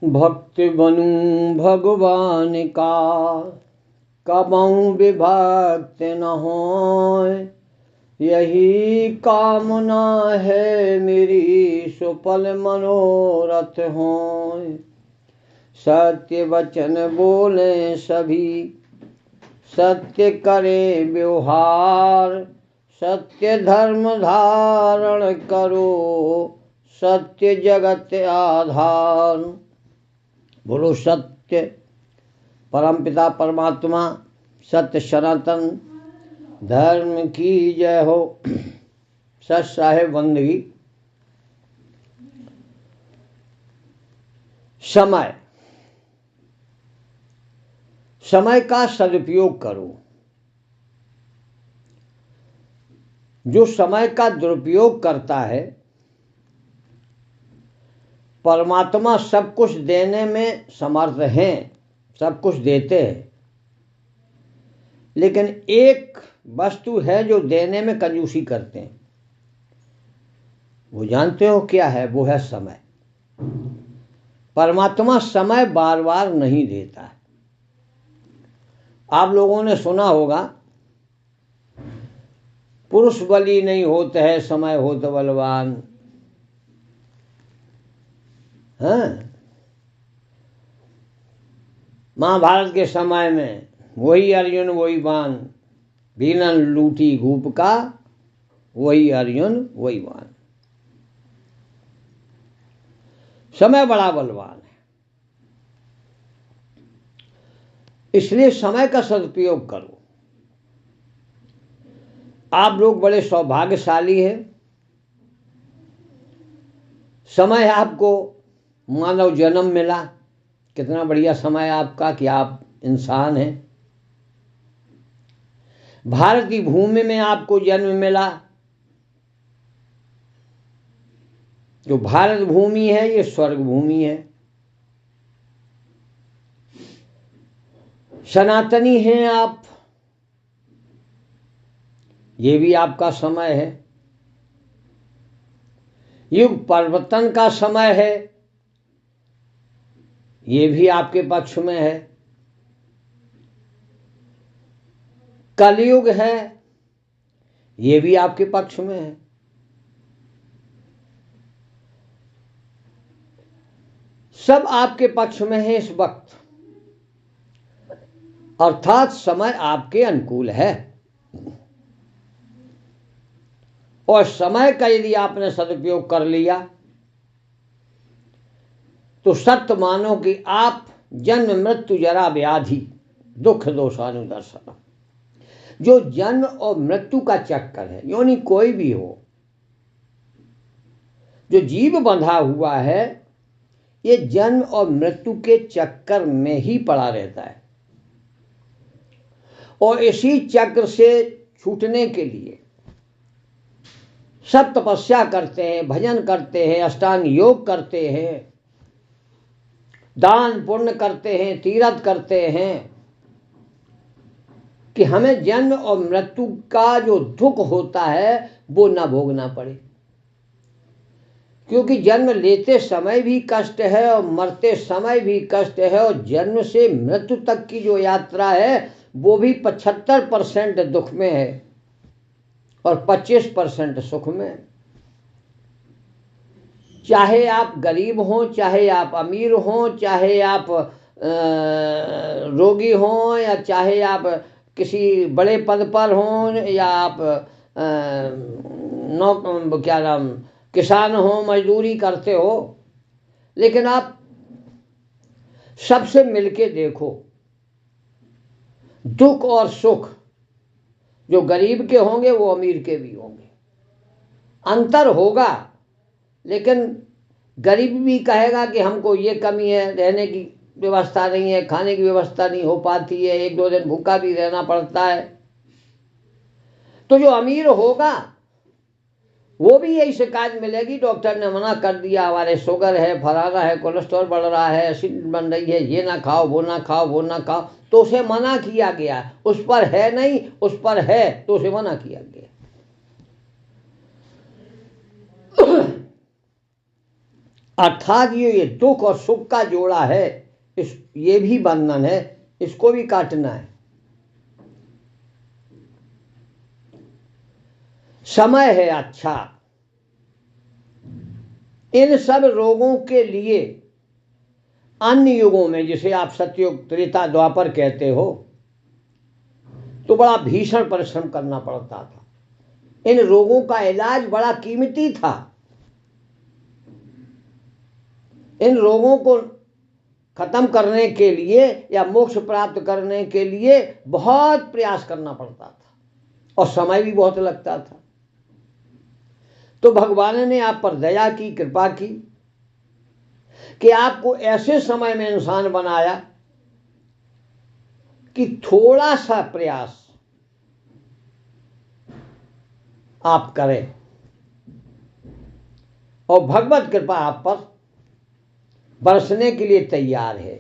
भक्ति बनूं भगवान का, कबहूँ विभक्त न होय। यही कामना है मेरी, सुफल मनोरथ होय। सत्य वचन बोले सभी, सत्य करे व्यवहार। सत्य धर्म धारण करो, सत्य जगत आधार। बोलो सत्य परमपिता परमात्मा सत्य सनातन धर्म की जय हो। सत साहेब बंदगी। समय का सदुपयोग करो। जो समय का दुरुपयोग करता है, परमात्मा सब कुछ देने में समर्थ हैं, सब कुछ देते हैं, लेकिन एक वस्तु है जो देने में कंजूसी करते हैं। वो जानते हो क्या है? वो है समय। परमात्मा समय बार बार नहीं देता है। आप लोगों ने सुना होगा, पुरुष बली नहीं होते है, समय होत बलवान। महाभारत के समय में वही अर्जुन वही बाण, भीलन लूटी घूप का, वही अर्जुन वही बाण। समय बड़ा बलवान है, इसलिए समय का सदुपयोग करो। आप लोग बड़े सौभाग्यशाली हैं। समय आपको मानव जन्म मिला, कितना बढ़िया समय आपका कि आप इंसान हैं। भारत की भूमि में आपको जन्म मिला। जो भारत भूमि है ये स्वर्ग भूमि है। सनातनी हैं आप, ये भी आपका समय है। युग परिवर्तन का समय है, ये भी आपके पक्ष में है। कलयुग है, ये भी आपके पक्ष में है। सब आपके पक्ष में है इस वक्त, अर्थात समय आपके अनुकूल है। और समय का यदि आपने सदुपयोग कर लिया तो सत्य मानो कि आप जन्म मृत्यु जरा व्याधि दुख दोषानुदर्शन, जो जन्म और मृत्यु का चक्कर है, यानी कोई भी हो, जो जीव बंधा हुआ है, ये जन्म और मृत्यु के चक्कर में ही पड़ा रहता है। और इसी चक्र से छूटने के लिए सब तपस्या करते हैं, भजन करते हैं, अष्टांग योग करते हैं, दान पुण्य करते हैं, तीर्थ करते हैं, कि हमें जन्म और मृत्यु का जो दुख होता है वो न भोगना पड़े। क्योंकि जन्म लेते समय भी कष्ट है और मरते समय भी कष्ट है, और जन्म से मृत्यु तक की जो यात्रा है वो भी 75% दुख में है और 25% सुख में। चाहे आप गरीब हों, चाहे आप अमीर हों, चाहे आप रोगी हों, या चाहे आप किसी बड़े पद पर हों, या आप क्या नाम किसान हो, मजदूरी करते हो, लेकिन आप सबसे मिलके देखो, दुख और सुख जो गरीब के होंगे वो अमीर के भी होंगे। अंतर होगा, लेकिन गरीब भी कहेगा कि हमको ये कमी है, रहने की व्यवस्था नहीं है, खाने की व्यवस्था नहीं हो पाती है, 1-2 दिन भूखा भी रहना पड़ता है। तो जो अमीर होगा वो भी यही शिकायत मिलेगी, डॉक्टर ने मना कर दिया, हमारे शुगर है, फलाना है, कोलेस्ट्रॉल बढ़ रहा है, एसिड बन रही है, ये ना खाओ, वो ना खाओ, वो ना खाओ। तो उसे मना किया गया, उस पर है नहीं, उस पर है तो उसे मना किया गया। अर्थात ये दुख और सुख का जोड़ा है, ये भी बंधन है, इसको भी काटना है। समय है अच्छा इन सब रोगों के लिए। अन्य युगों में, जिसे आप सतयुग त्रेता द्वापर कहते हो, तो बड़ा भीषण परिश्रम करना पड़ता था। इन रोगों का इलाज बड़ा कीमती था। इन रोगों को खत्म करने के लिए या मोक्ष प्राप्त करने के लिए बहुत प्रयास करना पड़ता था और समय भी बहुत लगता था। तो भगवान ने आप पर दया की, कृपा की कि आपको ऐसे समय में इंसान बनाया कि थोड़ा सा प्रयास आप करें और भगवत कृपा आप पर बरसने के लिए तैयार है।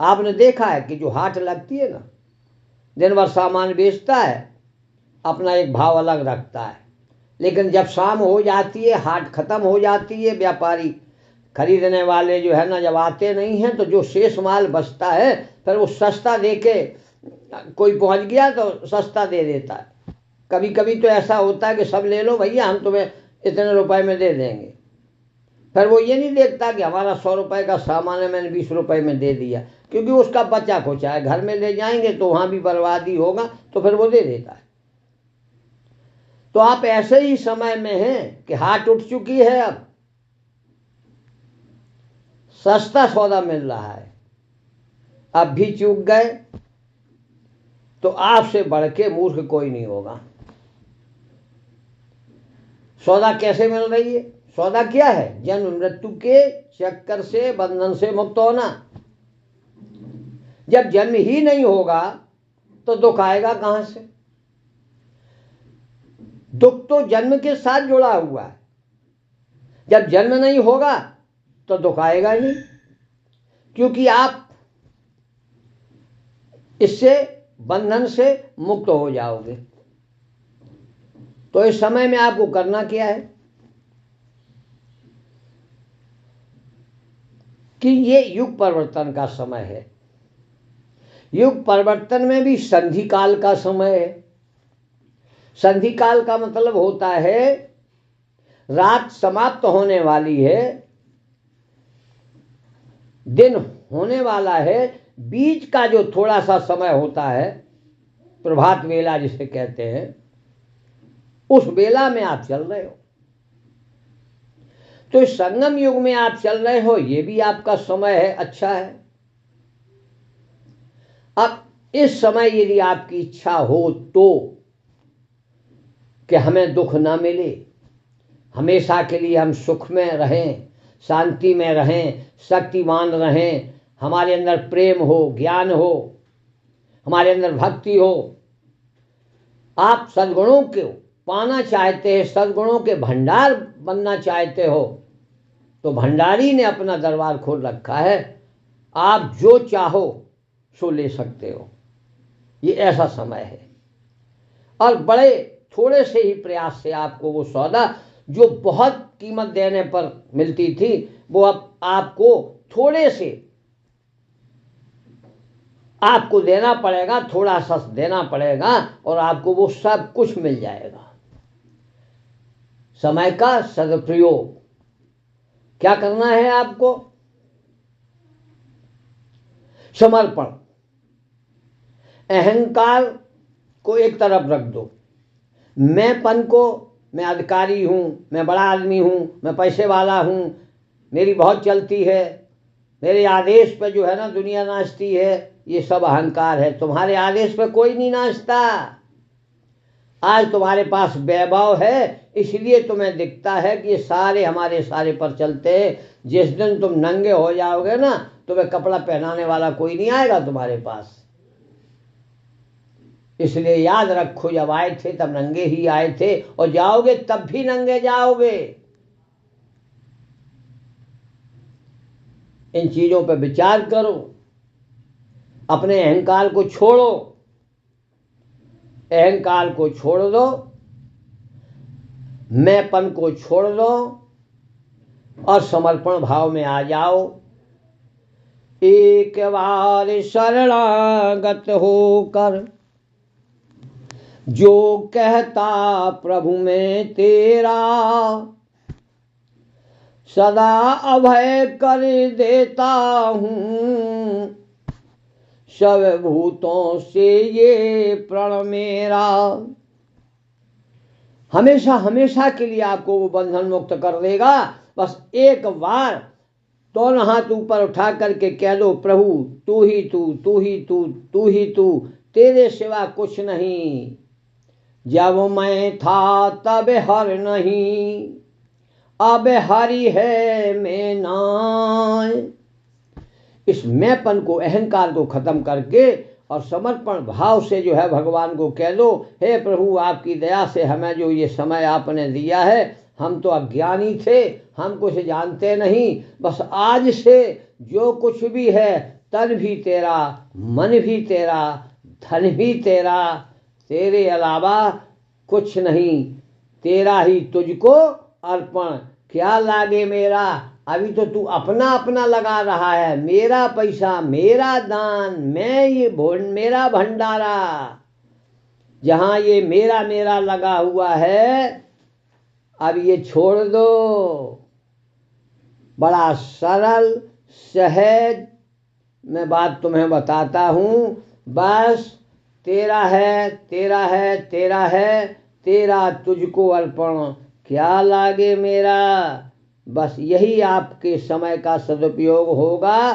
आपने देखा है कि जो हाट लगती है ना, दिन भर सामान बेचता है, अपना एक भाव अलग रखता है, लेकिन जब शाम हो जाती है, हाट खत्म हो जाती है, व्यापारी खरीदने वाले जो है ना जब आते नहीं हैं, तो जो शेष माल बचता है फिर वो सस्ता देके, कोई पहुंच गया तो सस्ता दे देता है। कभी कभी तो ऐसा होता है कि सब ले लो भैया, हम तुम्हें इतने रुपए में दे देंगे। फिर वो ये नहीं देखता कि हमारा 100 रुपए का सामान है, मैंने 20 रुपए में दे दिया, क्योंकि उसका बचा खोचा है, घर में ले जाएंगे तो वहां भी बर्बादी होगा, तो फिर वो दे देता है। तो आप ऐसे ही समय में हैं कि हाट उठ चुकी है, अब सस्ता सौदा मिल रहा है, अब भी चूक गए तो आपसे बढ़ के मूर्ख कोई नहीं होगा। सौदा कैसे मिल रही है? सौदा क्या है? जन्म मृत्यु के चक्कर से, बंधन से मुक्त होना। जब जन्म ही नहीं होगा तो दुख आएगा कहां से? दुख तो जन्म के साथ जुड़ा हुआ है। जब जन्म नहीं होगा तो दुख आएगा नहीं, क्योंकि आप इससे, बंधन से मुक्त हो जाओगे। तो इस समय में आपको करना क्या है कि ये युग परिवर्तन का समय है। युग परिवर्तन में भी संधि काल का समय है। संधि काल का मतलब होता है रात समाप्त होने वाली है, दिन होने वाला है, बीच का जो थोड़ा सा समय होता है, प्रभात वेला जिसे कहते हैं, उस वेला में आप चल रहे हो। तो इस संगम युग में आप चल रहे हो, ये भी आपका समय है, अच्छा है। अब इस समय यदि आपकी इच्छा हो तो कि हमें दुख ना मिले, हमेशा के लिए हम सुख में रहें, शांति में रहें, शक्तिवान रहें, हमारे अंदर प्रेम हो, ज्ञान हो, हमारे अंदर भक्ति हो, आप सद्गुणों को पाना चाहते हैं, सद्गुणों के भंडार बनना चाहते हो, तो भंडारी ने अपना दरबार खोल रखा है। आप जो चाहो सो ले सकते हो। ये ऐसा समय है और बड़े थोड़े से ही प्रयास से आपको वो सौदा जो बहुत कीमत देने पर मिलती थी, वो अब आपको थोड़े से आपको देना पड़ेगा, थोड़ा सा देना पड़ेगा और आपको वो सब कुछ मिल जाएगा। समय का सदुपयोग क्या करना है आपको? समर्पण। अहंकार को एक तरफ रख दो। मैंपन को, मैं अधिकारी हूं, मैं बड़ा आदमी हूं, मैं पैसे वाला हूं, मेरी बहुत चलती है, मेरे आदेश पे जो है ना दुनिया नाचती है, ये सब अहंकार है। तुम्हारे आदेश पे कोई नहीं नाचता। आज तुम्हारे पास वैभव है, इसलिए तुम्हें दिखता है कि ये सारे हमारे सारे पर चलते हैं। जिस दिन तुम नंगे हो जाओगे ना, तुम्हें कपड़ा पहनाने वाला कोई नहीं आएगा तुम्हारे पास। इसलिए याद रखो, जब आए थे तब नंगे ही आए थे और जाओगे तब भी नंगे जाओगे। इन चीजों पर विचार करो, अपने अहंकार को छोड़ो, अहंकार को छोड़ दो, मैंपन को छोड़ दो, और समर्पण भाव में आ जाओ। एक बार शरणागत होकर जो कहता प्रभु मैं तेरा, सदा अभय कर देता हूँ सब भूतों से ये प्रण मेरा। हमेशा हमेशा के लिए आपको वो बंधन मुक्त कर देगा। बस एक बार दोनों हाथ ऊपर उठा करके कह दो, प्रभु तू ही तू, तू ही तू, तू ही तू, तेरे सिवा कुछ नहीं। जब मैं था तब हर नहीं, अब हरि है मैं नाय। इस मैंपन को, अहंकार को खत्म करके और समर्पण भाव से जो है भगवान को कह दो, हे प्रभु आपकी दया से हमें जो ये समय आपने दिया है, हम तो अज्ञानी थे, हम कुछ जानते नहीं। बस आज से जो कुछ भी है, तन भी तेरा, मन भी तेरा, धन भी तेरा, तेरे अलावा कुछ नहीं, तेरा ही तुझको अर्पण। क्या लागे मेरा, अभी तो तू अपना अपना लगा रहा है, मेरा पैसा, मेरा दान, मैं ये मेरा भंडारा, जहां ये मेरा मेरा लगा हुआ है, अब ये छोड़ दो। बड़ा सरल सहज मैं बात तुम्हें बताता हूँ। बस तेरा है, तेरा है, तेरा है, तेरा तुझको अर्पण, क्या लागे मेरा। बस यही आपके समय का सदुपयोग होगा,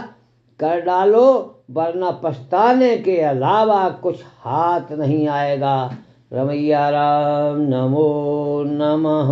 कर डालो, वरना पछताने के अलावा कुछ हाथ नहीं आएगा। रमैया राम नमो नमः।